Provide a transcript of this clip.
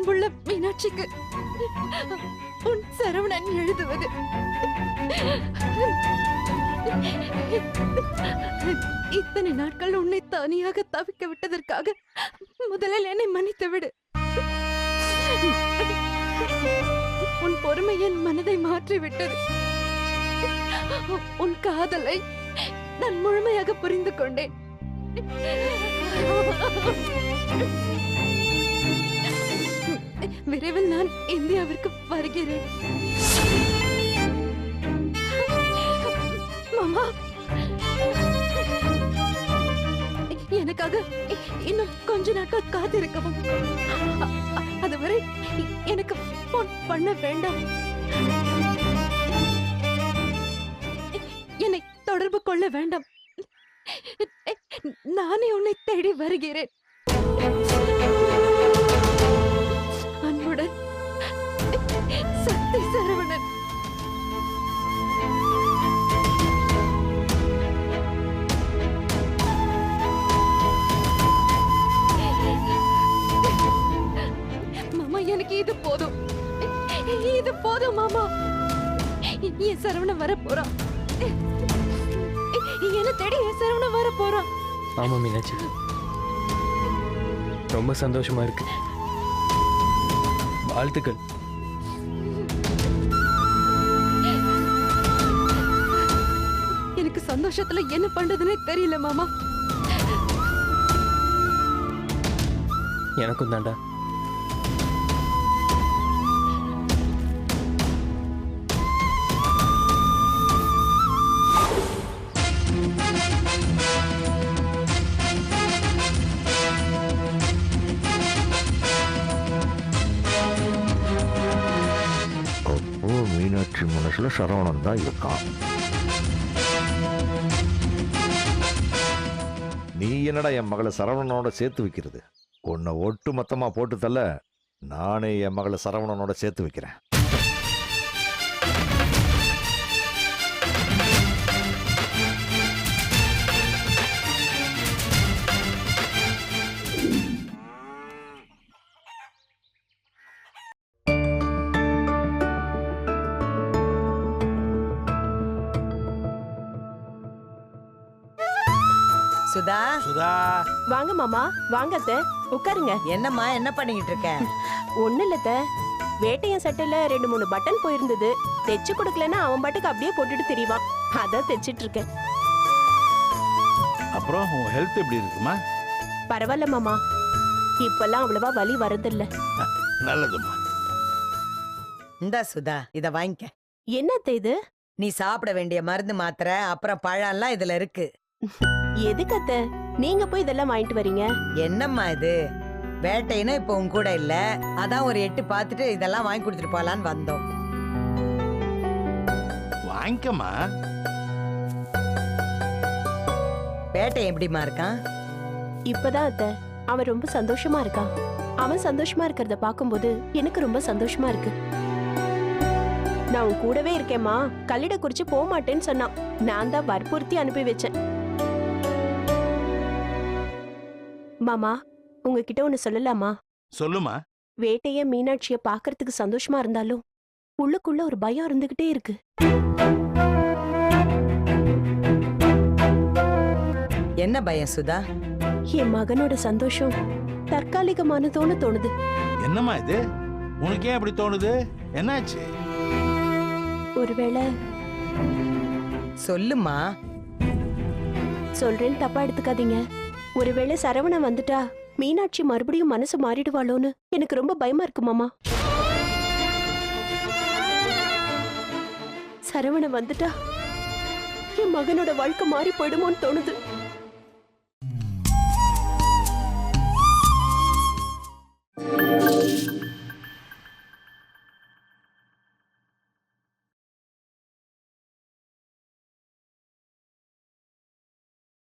அன்புள்ள மீனாட்சிக்கு உன் சரவணன் எழுதுவது. இத்தனை நாட்கள் உன்னை தனியாக தவிக்க விட்டதற்காக முதலில் என்னை மன்னித்து விடு. உன் பொறுமை என் மனதை மாற்றிவிட்டது. உன் காதலை நான் முழுமையாக புரிந்து கொண்டேன். விரைவில் நான் இந்தியாவிற்கு வருகிறேன். மாமா, எனக்காக இன்னும் கொஞ்ச நாட்கள் காத்திருக்கவும். அதுவரை எனக்கு போன் பண்ண வேண்டாம். என்னை தொடர்பு கொள்ள வேண்டாம். நானே உன்னை தேடி வருகிறேன். அன்புடன், சக்தி சரவணன். மாமா, எனக்கு இது போதும். இது போதும் மாமா. என் சரவணன் வர போறான். என்ன தேடி என் சரவணன் வர போறான். ஆமா மீனாட்சி, ரொம்ப சந்தோஷமா இருக்கு. வாழ்த்துக்கள். எனக்கு சந்தோஷத்துல என்ன பண்றதுன்னே தெரியல மாமா. எனக்கும் தாண்டா. மீனாட்சி மனசுல சரவணன் தான் இருக்கான். நீ என்னடா என் மகளை சரவணனோட சேர்த்து வைக்கிறது? உன்னை ஒட்டு மொத்தமா போட்டு தள்ள நானே என் மகளை சரவணனோட சேர்த்து வைக்கிறேன். சுதா, சுதா, வாங்க மாமா, வாங்க அத்தை, உட்காருங்க. என்னம்மா என்ன பண்ணிக்கிட்டு இருக்க? ஒண்ணு இல்ல அத்தை, வேட்டையன் சட்டையில 2-3 பட்டன் போயிருந்தது. தைச்சு கொடுக்கலன்னா அவன் பாட்டுக்கு அப்படியே போட்டுட்டு தெரியவான். அதான் தைச்சிட்டு இருக்கேன். அப்புறம் உன் ஹெல்த் எப்படி இருக்குமா? பரவாயில்ல மாமா, இப்பெல்லாம் அவ்வளவா வலி வரதில்ல. நல்லதுமா. இந்தா சுதா, இத வாங்கிக்க. என்ன அத்தை இது? நீ சாப்பிட வேண்டிய மருந்து மாத்திரை, அப்புறம் பழம்லாம் இதுல இருக்கு. எதுக்கு அத்தை நீங்க போய் இதெல்லாம் வாங்கிட்டு வரீங்க? என்னம்மா இது? வேட்டையினா இப்ப உன் கூட இல்ல, அதான் ஒரு எட்டு பார்த்துட்டு இதெல்லாம் வாங்கி கொடுத்துட்டு போலான்னு வந்தோம். வாங்கிக்கமா. வேட்டையன் எப்படிமா இருக்கான்? இப்பதான் அத்தை அவன் ரொம்ப சந்தோஷமா இருக்கான். அவன் சந்தோஷமா இருக்கிறத பாக்கும்போது எனக்கு ரொம்ப சந்தோஷமா இருக்கு. நான் உன் கூடவே இருக்கேம்மா, கல்லிட குறிச்சு போக மாட்டேன்னு சொன்னான். நான் தான் வற்புறுத்தி அனுப்பி வச்சேன். மாமா, உங்ககிட்ட ஒண்ணு சொல்லலாமா? சொல்லுமா. வேட்டைய மீனாட்சிய பாக்குறதுக்கு சந்தோஷமா இருந்தாலும் உள்ளுக்குள்ள ஒரு பயம் இருந்துகிட்டே இருக்கு. என்ன பயம் சுதா? என் மகனோட சந்தோஷம் தற்காலிகமானதோன்னு தோணுது. என்னம்மா இது? உனக்கு ஏன் அப்படி தோணுது? என்னாச்சு? ஒருவேளை சொல்லுமா. சொல்றேன்னு தப்பா எடுத்துக்காதீங்க. ஒருவேளை சரவணன் வந்துட்டா மீனாட்சி மறுபடியும் மனசு மாறிடுவாளோன்னு எனக்கு ரொம்ப பயமா இருக்கு மாமா. சரவணன் வந்துட்டா என் மகனோட வாழ்க்கை மாறி போயிடுமோன்னு தோணுது.